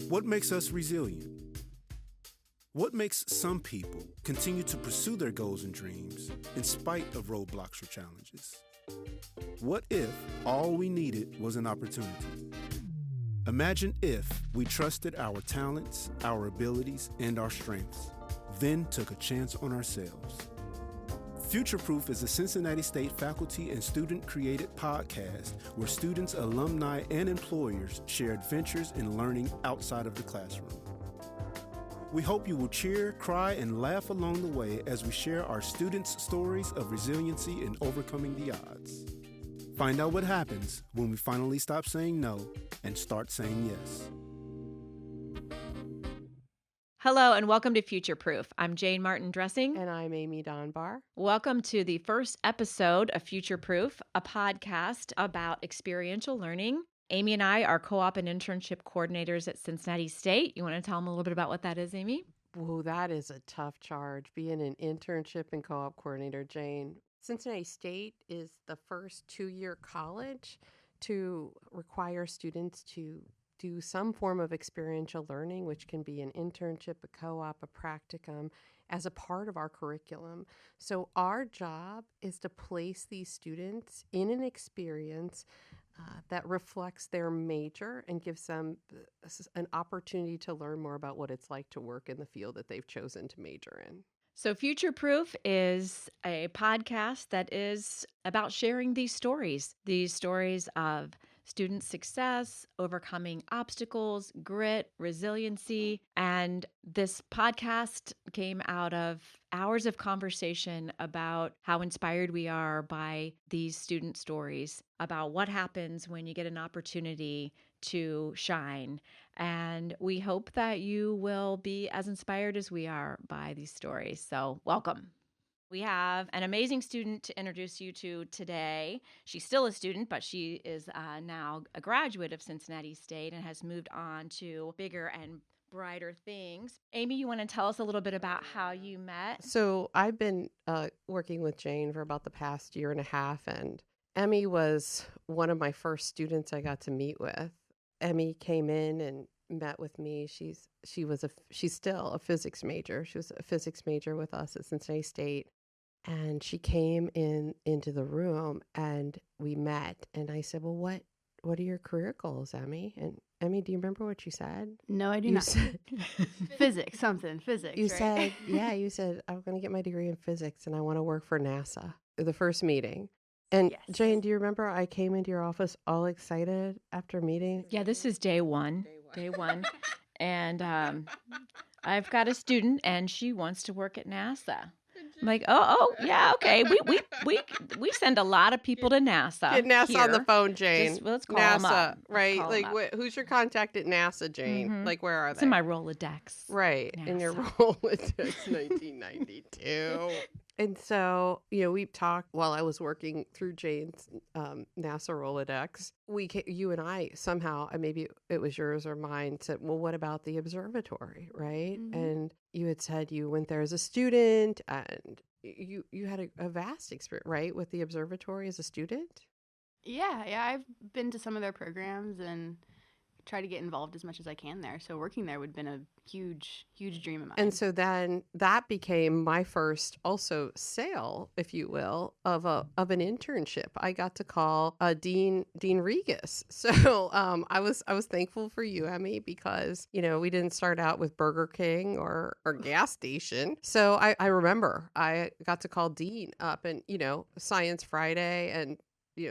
What makes us resilient? What makes some people continue to pursue their goals and dreams in spite of roadblocks or challenges? What if all we needed was an opportunity? Imagine if we trusted our talents, our abilities, and our strengths, then took a chance on ourselves. FutureProof is a Cincinnati State faculty and student-created podcast where students, alumni, and employers share adventures in learning outside of the classroom. We hope you will cheer, cry, and laugh along the way as we share our students' stories of resiliency and overcoming the odds. Find out what happens when we finally stop saying no and start saying yes. Hello and welcome to FutureProof. I'm Jayne Martin-Dressing. And I'm Eimee Donbar. Welcome to the first episode of FutureProof, a podcast about experiential learning. Eimee and I are co-op and internship coordinators at Cincinnati State. You want to tell them a little bit about what that is, Eimee? Whoa, that is a tough charge, being an internship and co-op coordinator, Jayne. Cincinnati State is the first two-year college to require students to do some form of experiential learning, which can be an internship, a co-op, a practicum, as a part of our curriculum. So our job is to place these students in an experience that reflects their major and gives them an opportunity to learn more about what it's like to work in the field that they've chosen to major in. So FutureProof is a podcast that is about sharing these stories of student success, overcoming obstacles, grit, resiliency. And this podcast came out of hours of conversation about how inspired we are by these student stories, about what happens when you get an opportunity to shine. And we hope that you will be as inspired as we are by these stories. So welcome. We have an amazing student to introduce you to today. She's still a student, but she is now a graduate of Cincinnati State and has moved on to bigger and brighter things. Eimee, you want to tell us a little bit about how you met? So I've been working with Jayne for about the past year and a half, and Eimee was one of my first students I got to meet with. Eimee came in and met with me. She's still a physics major. She was a physics major with us at Cincinnati State. And she came into the room and we met. And I said, well, what are your career goals, Eimee? And Eimee, do you remember what you said? No, I do not. Physics, You right? you said, I'm going to get my degree in physics and I want to work for NASA. The first meeting. And yes. Jayne, do you remember I came into your office all excited after meeting? Yeah, this is day one. And I've got a student and she wants to work at NASA. I'm like, yeah, okay. We send a lot of people to NASA. Get NASA here. on the phone, Jayne. Let's call NASA, them up. right? Like, who's your contact at NASA, Jayne? Mm-hmm. Like, where are It's they? in my Rolodex. Right, NASA. in your Rolodex, 1992. And so, we talked while I was working through Jayne's NASA Rolodex. You and I somehow, maybe it was yours or mine, said, well, what about the observatory, right? Mm-hmm. And you had said you went there as a student and you had a vast experience, right, with the observatory as a student? Yeah, I've been to some of their programs and try to get involved as much as I can there. So working there would have been a huge dream of mine. And so then that became my first also sale, if you will, of an internship. I got to call Dean Regas. So I was thankful for you, Eimee, because we didn't start out with Burger King or gas station. So I remember I got to call Dean up and Science Friday and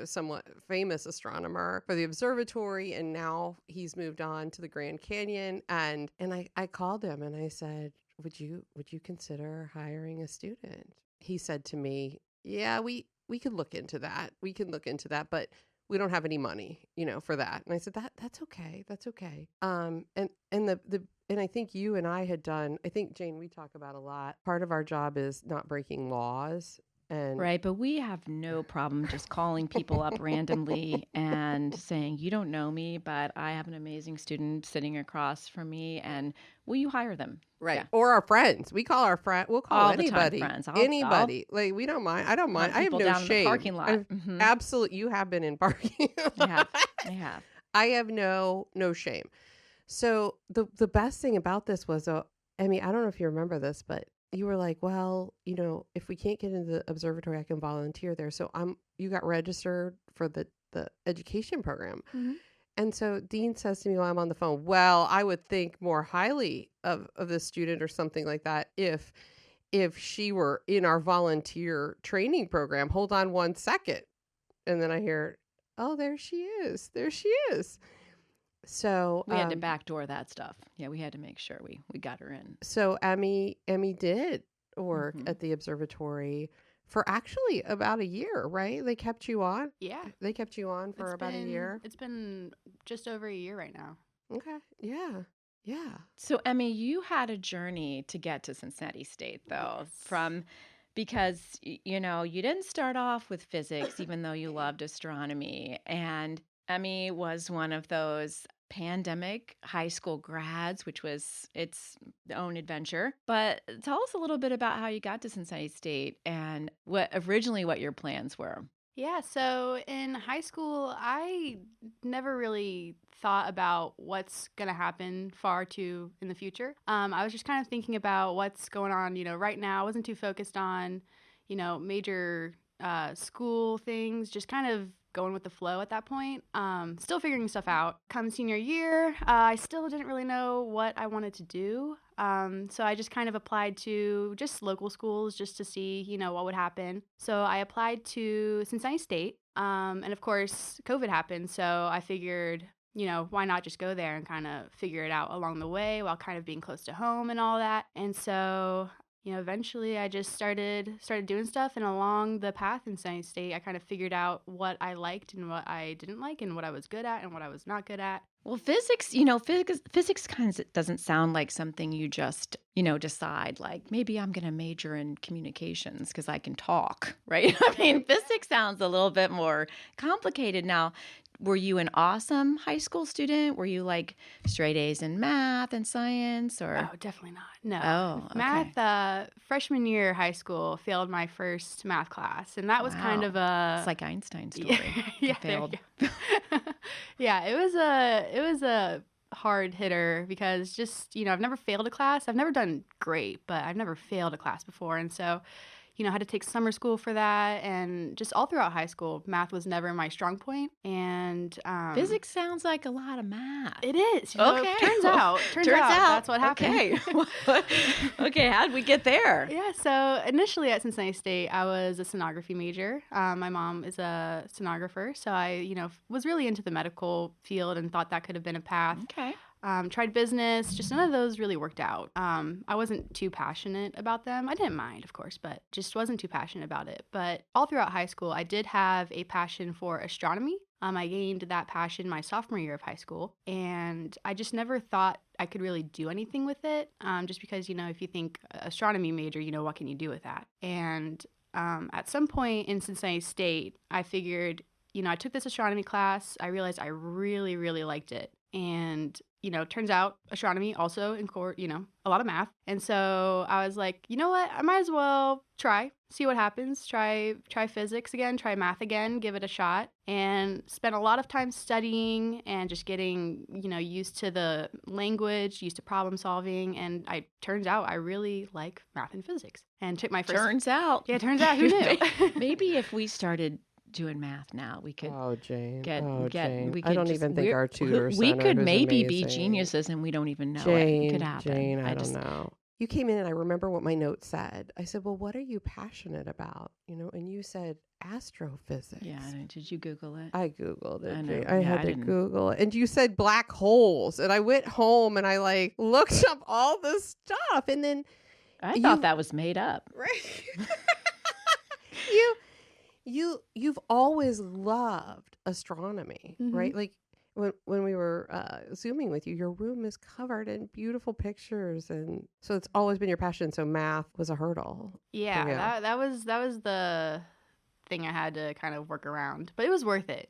somewhat famous astronomer for the observatory, and now he's moved on to the Grand Canyon. And I called him and I said, would you consider hiring a student? He said to me, yeah, we could look into that. We can look into that, but we don't have any money, for that. And I said, that's okay. That's okay. And I think you and I had done, I think, Jayne, we talk about a lot. Part of our job is not breaking laws. Right, but we have no problem just calling people up randomly and saying, you don't know me, but I have an amazing student sitting across from me, and will you hire them? Right. Yeah. Or our friends. We call our friend. We'll call all anybody. The time, friends. Anybody. Like, we don't mind. I don't mind. I have no down shame. In the parking lot. Mm-hmm. Absolutely. You have been in parking. I have. I have no shame. So the best thing about this was, Eimee, I don't know if you remember this, but you were like, well, if we can't get into the observatory, I can volunteer there. So you got registered for the education program. Mm-hmm. And so Dean says to me while I'm on the phone, well, I would think more highly of the student or something like that if she were in our volunteer training program. Hold on one second. And then I hear, oh, there she is. There she is. So we had to backdoor that stuff. Yeah, we had to make sure we got her in. So Eimee did work at the observatory for actually about a year, right? They kept you on? Yeah. They kept you on for about a year? It's been just over a year right now. Okay. Yeah. Yeah. So, Eimee, you had a journey to get to Cincinnati State, though, Yes. because, you didn't start off with physics, even though you loved astronomy. And Eimee was one of those pandemic high school grads, which was its own adventure. But tell us a little bit about how you got to Cincinnati State and what your plans were. Yeah, so in high school, I never really thought about what's going to happen far too in the future. I was just kind of thinking about what's going on, right now. I wasn't too focused on, major school things, just kind of going with the flow at that point. Still figuring stuff out. Come senior year, I still didn't really know what I wanted to do. So I just kind of applied to just local schools just to see, what would happen. So I applied to Cincinnati State. And of course, COVID happened. So I figured, why not just go there and kind of figure it out along the way while kind of being close to home and all that. And so eventually I just started doing stuff, and along the path in Cincinnati State, I kind of figured out what I liked and what I didn't like, and what I was good at and what I was not good at. Well, physics kind of doesn't sound like something you just, decide, like, maybe I'm going to major in communications because I can talk, right? I mean, physics sounds a little bit more complicated. Now, were you an awesome high school student? Were you like straight A's in math and science, or? Oh, definitely not. No. Oh, okay. Math, freshman year of high school, failed my first math class. And that was kind of a... It's like Einstein's story. Yeah, failed. Yeah, it was a hard hitter because just, I've never failed a class. I've never done great, but I've never failed a class before. And so, I had to take summer school for that, and just all throughout high school, math was never my strong point. And physics sounds like a lot of math. It is. Okay. Turns out that's what happened. Okay. Okay. How'd we get there? Yeah. So initially at Cincinnati State, I was a sonography major. My mom is a sonographer, so I, was really into the medical field and thought that could have been a path. Okay. Tried business, just none of those really worked out. I wasn't too passionate about them. I didn't mind, of course, but just wasn't too passionate about it. But all throughout high school, I did have a passion for astronomy. I gained that passion my sophomore year of high school, and I just never thought I could really do anything with it, just because, if you think astronomy major, what can you do with that? And at some point in Cincinnati State, I figured, I took this astronomy class. I realized I really, really liked it. And, turns out astronomy also includes, a lot of math. And so I was like, you know what? I might as well see what happens. Try physics again, try math again, give it a shot. And spent a lot of time studying and just getting, used to the language, used to problem solving. And turns out I really like math and physics. And took my first... Turns out. Yeah, turns out. Who knew? Maybe if we started doing math now, we could Jayne. Jayne. We could I don't even think our tutor we could maybe amazing. Be geniuses and we don't even know Jayne, it could happen. Jayne, I don't know. You came in and I remember what my note said. I said, well, what are you passionate about? And you said astrophysics. Yeah. Did you Google it? I Googled it. I know. I had to Google it. And you said black holes. And I went home and I looked up all this stuff. And then I thought that was made up. Right. You've always loved astronomy, Mm-hmm. right? Like when we were Zooming with you, your room is covered in beautiful pictures, and so it's always been your passion. So math was a hurdle. Yeah, that was the thing I had to kind of work around, but it was worth it,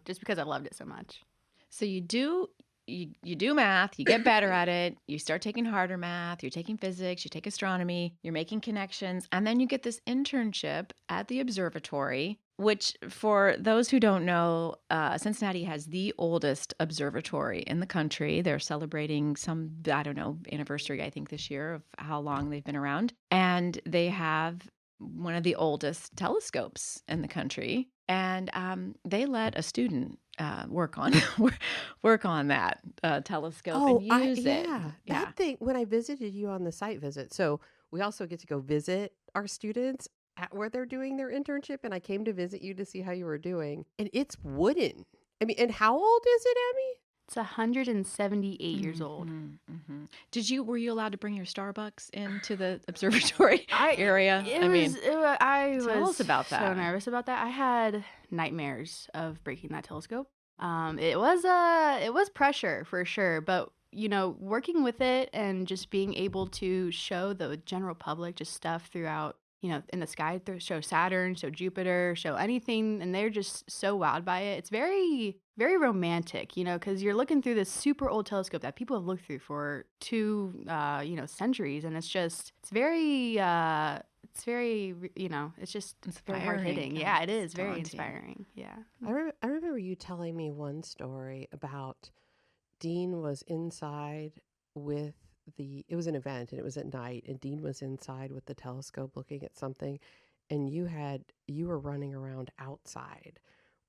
just because I loved it so much. So you do math, you get better at it, you start taking harder math, you're taking physics, you take astronomy, you're making connections, and then you get this internship at the observatory. which for those who don't know, Cincinnati has the oldest observatory in the country. They're celebrating some, I don't know, anniversary, I think, this year of how long they've been around. And they have one of the oldest telescopes in the country. And they let a student work on that telescope and use it. That thing, when I visited you on the site visit, so we also get to go visit our students at where they're doing their internship, and I came to visit you to see how you were doing, and it's wooden. I mean, and how old is it, Eimee? It's 178 years old. Were you allowed to bring your Starbucks into the observatory area? I tell was us about that. So nervous about that. I had nightmares of breaking that telescope. It was pressure for sure, but working with it and just being able to show the general public just stuff throughout, in the sky, show Saturn, show Jupiter, show anything, and they're just so wowed by it. It's very, very romantic, because you're looking through this super old telescope that people have looked through for two centuries, and it's very, it's very hard hitting. Yeah, it is very inspiring. Yeah. I remember you telling me one story about Dean was inside with it was an event and it was at night, and Dean was inside with the telescope looking at something, and you were running around outside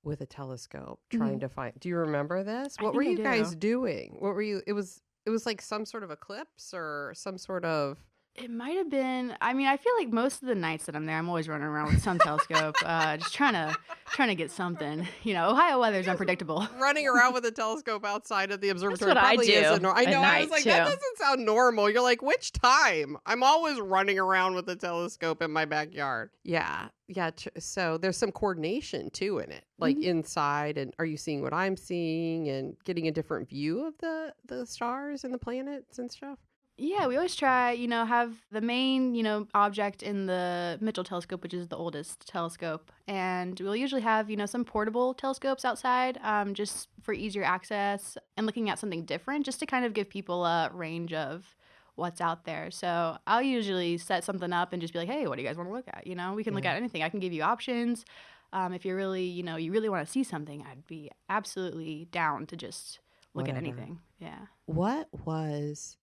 with a telescope trying to find. Do you remember this? What were you guys doing? What were you? It was like some sort of eclipse or some sort of. It might have been. I mean, I feel like most of the nights that I'm there, I'm always running around with some telescope, just trying to get something. Ohio weather's unpredictable. Running around with a telescope outside of the observatory. That's what I do. I know. I was like, that doesn't sound normal. You're like, which time? I'm always running around with a telescope in my backyard. Yeah. So there's some coordination too in it, like inside. And are you seeing what I'm seeing and getting a different view of the stars and the planets and stuff? Yeah, we always try, have the main, object in the Mitchell telescope, which is the oldest telescope. And we'll usually have, some portable telescopes outside, just for easier access and looking at something different, just to kind of give people a range of what's out there. So I'll usually set something up and just be like, hey, what do you guys want to look at? We can look at anything. I can give you options. If you're really, you really want to see something, I'd be absolutely down to just look at anything. Yeah. What was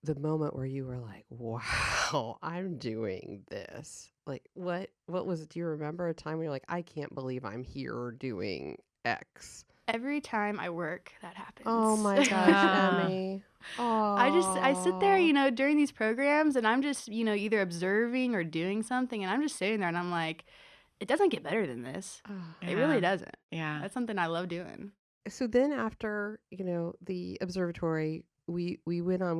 the moment where you were like, wow, I'm doing this? Like, what was it? Do you remember a time where you're like, I can't believe I'm here doing X? Every time I work, that happens. Oh my gosh, Eimee. I sit there, during these programs, and I'm just, either observing or doing something, and I'm just sitting there and I'm like, it doesn't get better than this. It really doesn't. Yeah. That's something I love doing. So then after, the observatory, we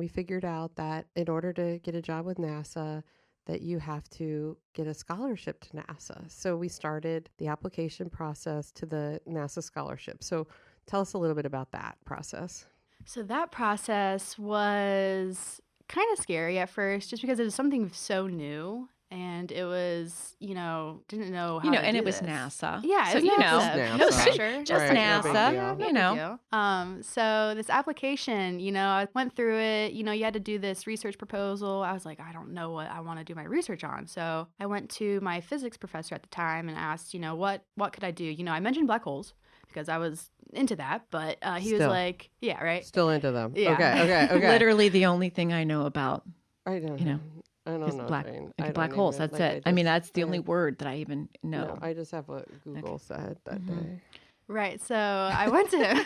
figured out that in order to get a job with NASA, that you have to get a scholarship to NASA. So we started the application process to the NASA scholarship. So tell us a little bit about that process. So that process was kind of scary at first, just because it was something so new. And it was, didn't know how to and do it was this. NASA. Yeah, so, it was NASA. no pressure. Just right, NASA, no big deal. So this application, I went through it, you had to do this research proposal. I was like, I don't know what I want to do my research on. So I went to my physics professor at the time and asked, what could I do? I mentioned black holes because I was into that, but he was like, yeah, right. Still into them. Yeah. Okay. Literally the only thing I know about, I don't know. I don't know. black holes. That's it. That's the only word that I even know. No, I just have what Google said that day. Right. So I went to him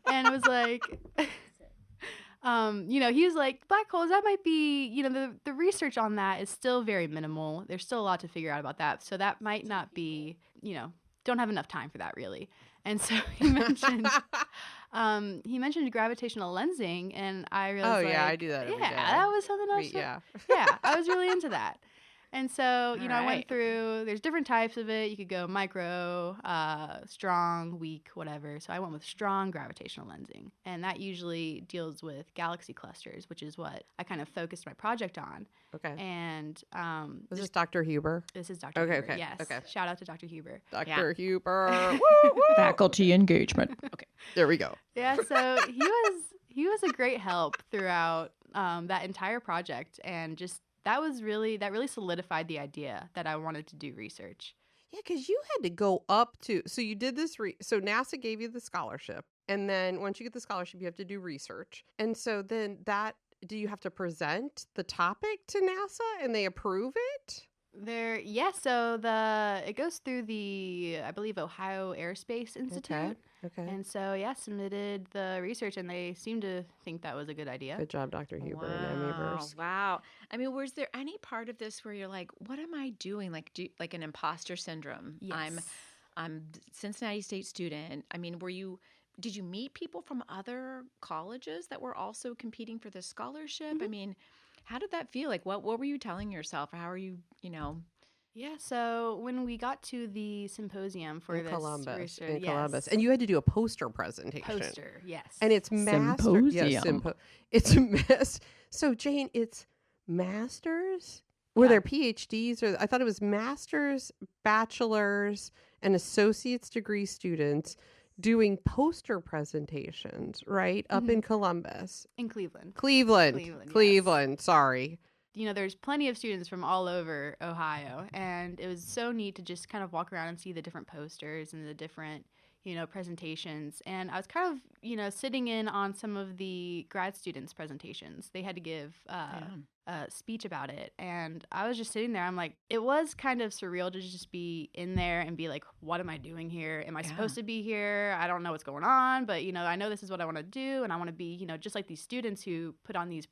and it was like, he was like, black holes, that might be, the research on that is still very minimal. There's still a lot to figure out about that. So that might not be, don't have enough time for that really. And so he mentioned gravitational lensing, and I realized, I do that every day. That was something else. I was really into that. And so, I went through, there's different types of it. You could go micro, strong, weak, whatever. So I went with strong gravitational lensing. And that usually deals with galaxy clusters, which is what I kind of focused my project on. Okay. And this is Dr. Huber? This is Dr. Huber, okay. yes. Okay. Shout out to Dr. Huber. Dr. Huber. Faculty engagement. Okay. There we go. Yeah, so he was a great help throughout that entire project, and just that really solidified the idea that I wanted to do research. Yeah, because you had to go up to, so you did this, so NASA gave you the scholarship. And then once you get the scholarship, you have to do research. And so then do you have to present the topic to NASA and they approve it? So it goes through the, I believe, Ohio Aerospace Institute. Okay. And so, submitted the research, and they seemed to think that was a good idea. Good job, Dr. Huber and Eimee Bursk. Wow. I mean, was there any part of this where you're like, what am I doing? Like, like an imposter syndrome? Yes. I'm Cincinnati State student. I mean, did you meet people from other colleges that were also competing for this scholarship? Mm-hmm. I mean, how did that feel? Like, what were you telling yourself? How are you, Yeah, so when we got to the symposium for in this Columbus, research, Columbus, and you had to do a poster presentation. Yes. And it's it's a mess. So Jayne, it's masters? Were there PhDs? Or I thought it was masters, bachelors, and associate's degree students doing poster presentations, right? Up in Columbus. In Cleveland. Cleveland, sorry. There's plenty of students from all over Ohio, and it was so neat to just kind of walk around and see the different posters and the different, presentations. And I was kind of, sitting in on some of the grad students' presentations. They had to give a speech about it, and I was just sitting there. I'm like, it was kind of surreal to just be in there and be like, what am I doing here? Am I supposed to be here? I don't know what's going on, but, I know this is what I want to do, and I want to be, just like these students who put on these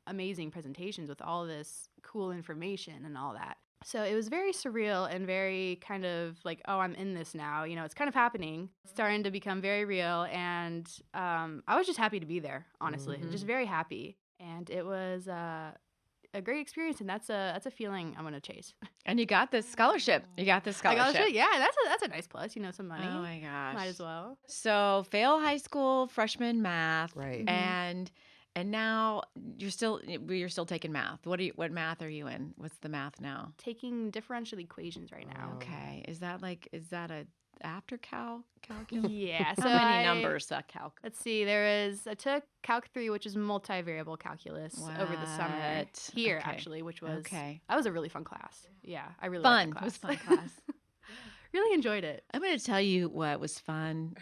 amazing presentations with all this cool information and all that. So it was very surreal and very kind of like, oh, I'm in this now. It's kind of happening. It's starting to become very real. And I was just happy to be there, honestly. Just very happy. And it was a great experience. And that's a feeling I'm going to chase. And you got this scholarship. I got it. Yeah, that's a nice plus. Some money. Oh, my gosh. Might as well. So fail high school, freshman math. Right. And now you're still taking math. What math are you in? What's the math now? Taking differential equations right now. Okay. Is that a after calculus? Yeah. How many numbers calculus? Let's see. I took Calc 3, which is multivariable calculus over the summer here, actually, which was that was a really fun class. Yeah, I really liked that class. It was a fun class. Really enjoyed it. I'm going to tell you what was fun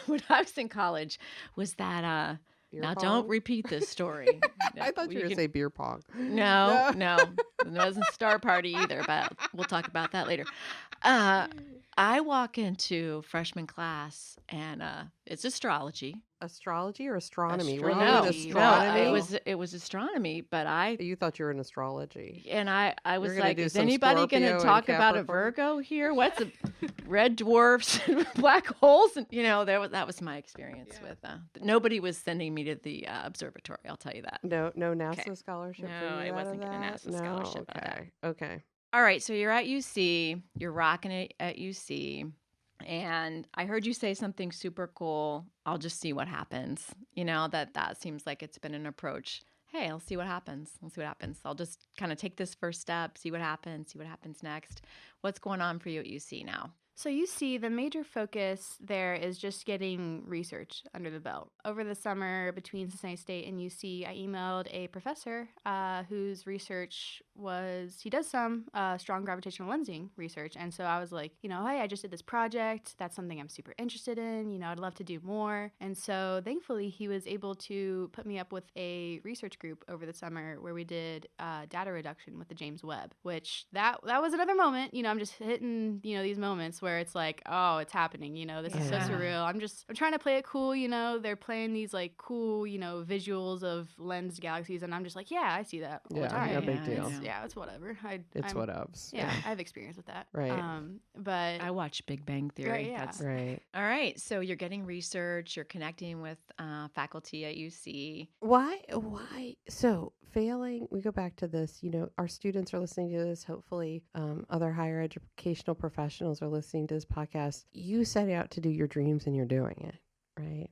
when I was in college was that now, don't repeat this story. No, I thought you were going to say beer pong. No. It wasn't Star Party either, but we'll talk about that later. I walk into freshman class, and it's astrology. Astrology or astronomy? No, it was astronomy, but You thought you were in astrology. And I was like, is anybody going to talk about a Virgo here? What's red dwarfs and black holes? And, that was my experience with nobody was sending me to the observatory, I'll tell you that. No NASA scholarship for you? No, I wasn't getting a NASA scholarship. Okay. All right, so you're at UC, you're rocking it at UC, and I heard you say something super cool. I'll just see what happens. That seems like it's been an approach. Hey, I'll see what happens. I'll just kind of take this first step, see what happens next. What's going on for you at UC now? So UC, the major focus there is just getting research under the belt. Over the summer between Cincinnati State and UC, I emailed a professor whose research he does some strong gravitational lensing research. And so I was like, hey, I just did this project. That's something I'm super interested in. I'd love to do more. And so thankfully, he was able to put me up with a research group over the summer where we did data reduction with the James Webb, which that was another moment. I'm just hitting, these moments where it's like, oh, it's happening, this is so surreal. I'm trying to play it cool, they're playing these like cool, visuals of lensed galaxies, and I'm just like, yeah, I see that all the time. No big deal. It's whatever. It's whatevs. Yeah, I have experience with that. Right. But I watch Big Bang Theory. Right, yeah. That's right. All right, so you're getting research, you're connecting with faculty at UC. Why? So failing, we go back to this, our students are listening to this. Hopefully other higher educational professionals are listening to this podcast. You set out to do your dreams and you're doing it, right?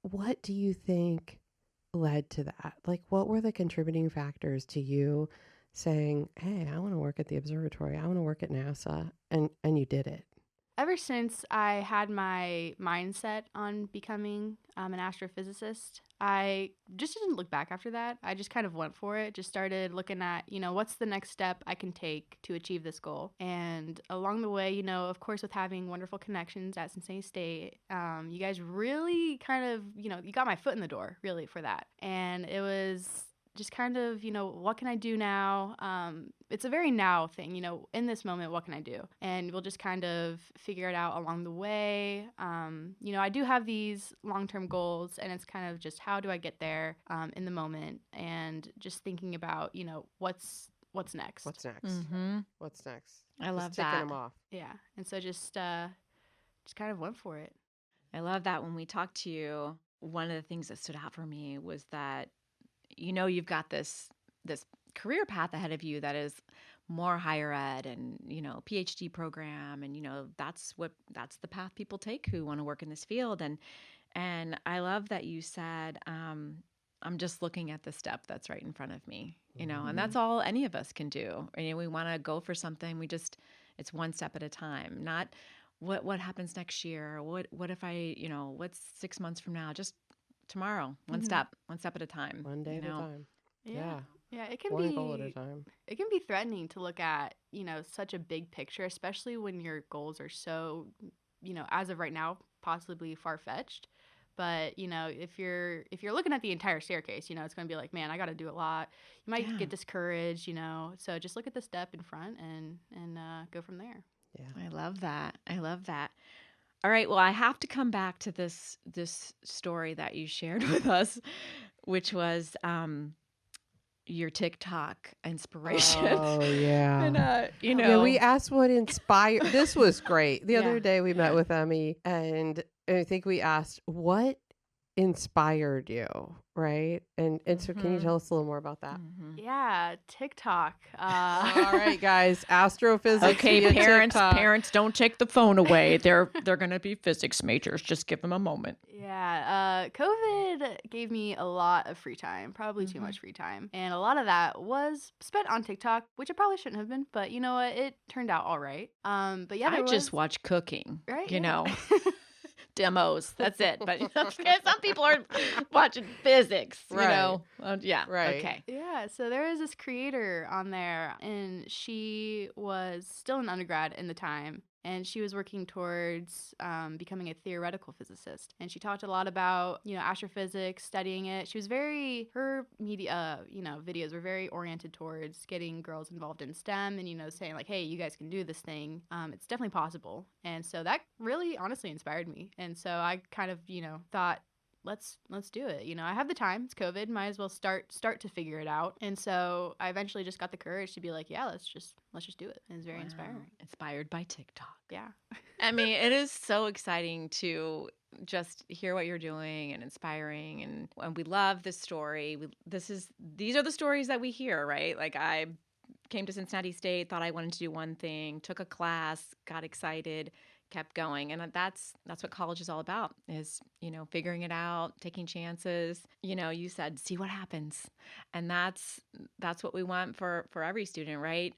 What do you think led to that? Like, what were the contributing factors to you saying, hey, I want to work at the observatory, I want to work at NASA, and you did it? ever since I had my mindset on becoming an astrophysicist, I just didn't look back after that. I just kind of went for it, just started looking at, what's the next step I can take to achieve this goal. And along the way, of course, with having wonderful connections at Cincinnati State, you guys really kind of, you got my foot in the door, really, for that. And it was just kind of, what can I do now? It's a very now thing, in this moment, what can I do? And we'll just kind of figure it out along the way. I do have these long-term goals, and it's kind of just how do I get there in the moment, and just thinking about, what's next. What's next? Mm-hmm. What's next? I love just ticking that. them off. Yeah. And so just kind of went for it. I love that. When we talked to you, one of the things that stood out for me was that you've got this career path ahead of you that is more higher ed and PhD program, and that's the path people take who want to work in this field. And I love that you said, I'm just looking at the step that's right in front of me, and that's all any of us can do. We want to go for something. It's one step at a time, not what happens next year. What if I, what's 6 months from now? Just tomorrow, one step at a time. One day at a time. Yeah. Yeah, it can One goal at a time. It can be threatening to look at, such a big picture, especially when your goals are so, as of right now, possibly far-fetched. But, if you're looking at the entire staircase, it's going to be like, man, I got to do a lot. You might get discouraged, So just look at the step in front and go from there. Yeah. I love that. All right. Well, I have to come back to this story that you shared with us, which was your TikTok inspiration. Oh, yeah. And, Yeah, we asked what inspired. This was great. The other day we met with Eimee, and I think we asked what inspired you, right? And so can you tell us a little more about that? Mm-hmm. Yeah, TikTok. All right, guys, astrophysics. Okay, via parents, TikTok. don't take the phone away. They're going to be physics majors. Just give them a moment. Yeah, COVID gave me a lot of free time, probably too much free time. And a lot of that was spent on TikTok, which it probably shouldn't have been, but you know what? It turned out all right. But yeah, I just watch cooking, right? Demos. That's it. But some people are watching physics, Right. Yeah. Right. Okay. Yeah, so there is this creator on there, and she was still an undergrad in the time, and she was working towards becoming a theoretical physicist. And she talked a lot about, astrophysics, studying it. She was her media, videos were very oriented towards getting girls involved in STEM and, saying like, hey, you guys can do this thing. It's definitely possible. And so that really honestly inspired me. And so I kind of, thought, let's do it. I have the time. It's COVID. Might as well start to figure it out. And so I eventually just got the courage to be like, yeah, let's just do it. And it's very inspiring. Inspired by TikTok. Yeah. I mean, it is so exciting to just hear what you're doing and inspiring, and we love this story. These are the stories that we hear, right? Like I came to Cincinnati State, thought I wanted to do one thing, took a class, got excited, kept going. And that's what college is all about, is, figuring it out, taking chances. You said, see what happens. And that's what we want for every student, right?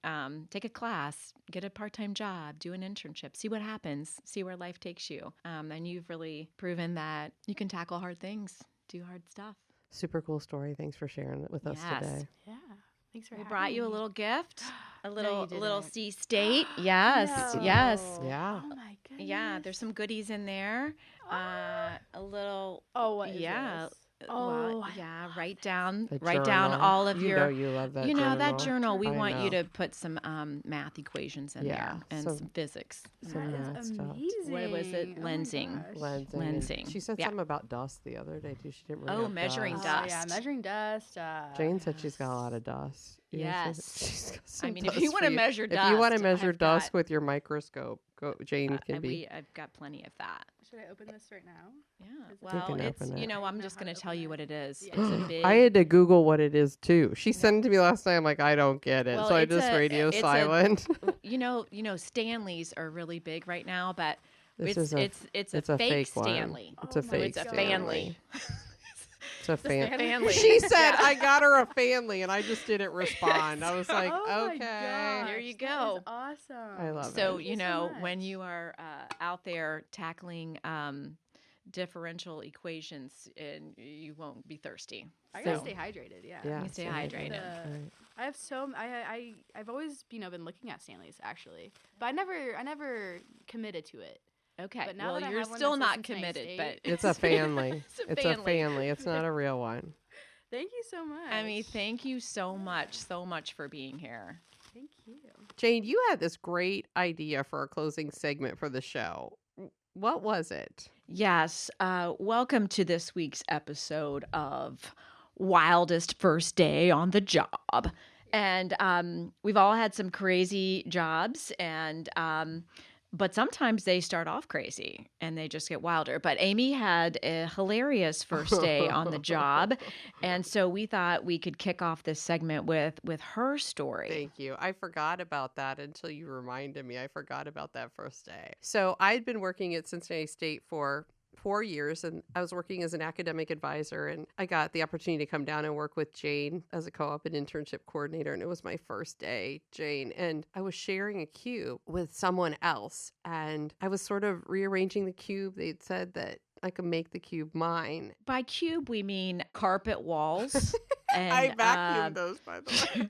Take a class, get a part-time job, do an internship, see what happens, see where life takes you. And you've really proven that you can tackle hard things, do hard stuff. Super cool story. Thanks for sharing it with us today. Yeah. Thanks for We having brought you a me. little gift, a No, you little didn't. C-State. Yes, No. yes. Yeah. Oh my goodness. Yeah, there's some goodies in there. A little. Oh, what is Yeah. this? Well, Oh, yeah. Write down A down journal. all of you your. know you love that that journal. We I want you know. to put some math equations in Yeah, there and so- some physics. Some that math is stuff. amazing. What was it? Oh my Lensing. gosh. Lensing. She said Yeah. something about dust the other day too. She didn't really Oh, have measuring Oh, dust. yeah, measuring dust. Jane said she's got a lot of dust. You know, Yes. she's got some I mean, if dust you for want to measure if dust, you want to measure I've dust got, with your microscope, Jane can be. I've got plenty of that. Should I open this right now? Yeah. Is it- Well, You can it's open it. I'm know just how going to to tell open you it. what it is. Yeah. It's a big. I had to Google what it is too. She sent it to me last night. I'm like, I don't get it, Well, so I it's just radio it's a- silent. Stanleys are really big right now, but This it's is a it's it's a a fake fake one. Stanley. It's a Oh my fake It's a Stanley. Stanley. It's a family. She said, Yeah. I got her a family, and I just didn't respond. I was like, Oh my okay. gosh, There you that go. is awesome. I love So, it. you Thank know, so when much. you are out there tackling differential equations, and you won't be thirsty. I gotta So, stay hydrated. Yeah. Yeah. You stay same. hydrated. Right. I have I've always been looking at Stanley's actually, but I never committed to it. Okay. But now well, that I you're have one still that says not Cincinnati committed, State- but It's a family. It's a family. It's not a real one. Thank you so much. Eimee, thank you so much for being here. Thank you. Jane, you had this great idea for a closing segment for the show. What was it? Yes. Welcome to this week's episode of Wildest First Day on the Job. And we've all had some crazy jobs, and but sometimes they start off crazy and they just get wilder. But Eimee had a hilarious first day on the job, and so we thought we could kick off this segment with her story. Thank you. I forgot about that until you reminded me. I forgot about that first day. So I'd been working at Cincinnati State for 4 years, and I was working as an academic advisor, and I got the opportunity to come down and work with Jayne as a co-op and internship coordinator, and it was my first day, Jayne, and I was sharing a cube with someone else, and I was sort of rearranging the cube. They'd said that I could make the cube mine. By cube, we mean carpet walls. And, I vacuumed those, by the way.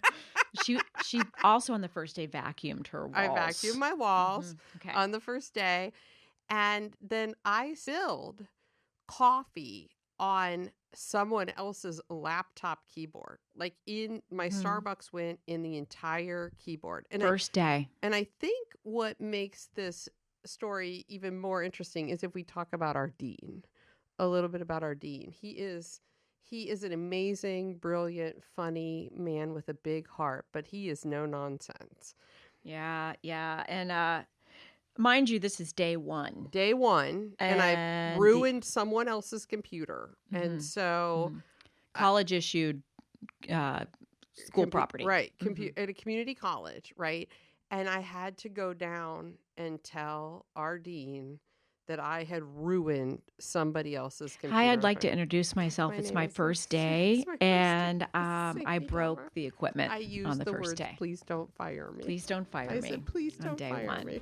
she also on the first day vacuumed her walls. I vacuumed my walls Okay. on the first day. And then I spilled coffee on someone else's laptop keyboard. Like in my Starbucks went in the entire keyboard. And First day. And I think what makes this story even more interesting is if we talk about our dean, a little bit about our dean. He is an amazing, brilliant, funny man with a big heart, but he is no nonsense. Yeah. And mind you, this is day one. Day one, and I ruined someone else's computer. And so college issued school property. Right. At a community college, right? And I had to go down and tell our dean that I had ruined somebody else's computer. Hi, I'd like to introduce myself. My It's name my is first Lisa. day, It's my first day. and This is I Hickey, broke Donbar. the equipment I used on the first words, day. please don't fire me. Please don't fire I me. said, please on don't day fire one. me.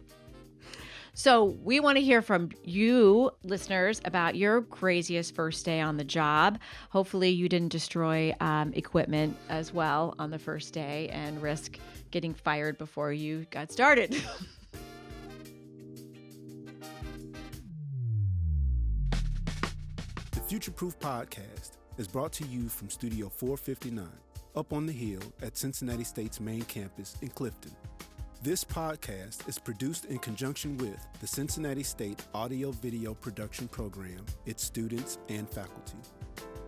So we want to hear from you, listeners, about your craziest first day on the job. Hopefully you didn't destroy equipment as well on the first day and risk getting fired before you got started. The FutureProof podcast is brought to you from Studio 459, up on the hill at Cincinnati State's main campus in Clifton. This podcast is produced in conjunction with the Cincinnati State Audio-Video Production Program, its students and faculty.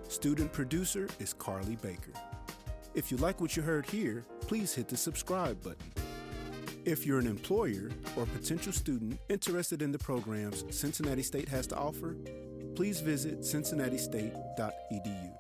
Student producer is Carly Baker. If you like what you heard here, please hit the subscribe button. If you're an employer or potential student interested in the programs Cincinnati State has to offer, please visit cincinnatistate.edu.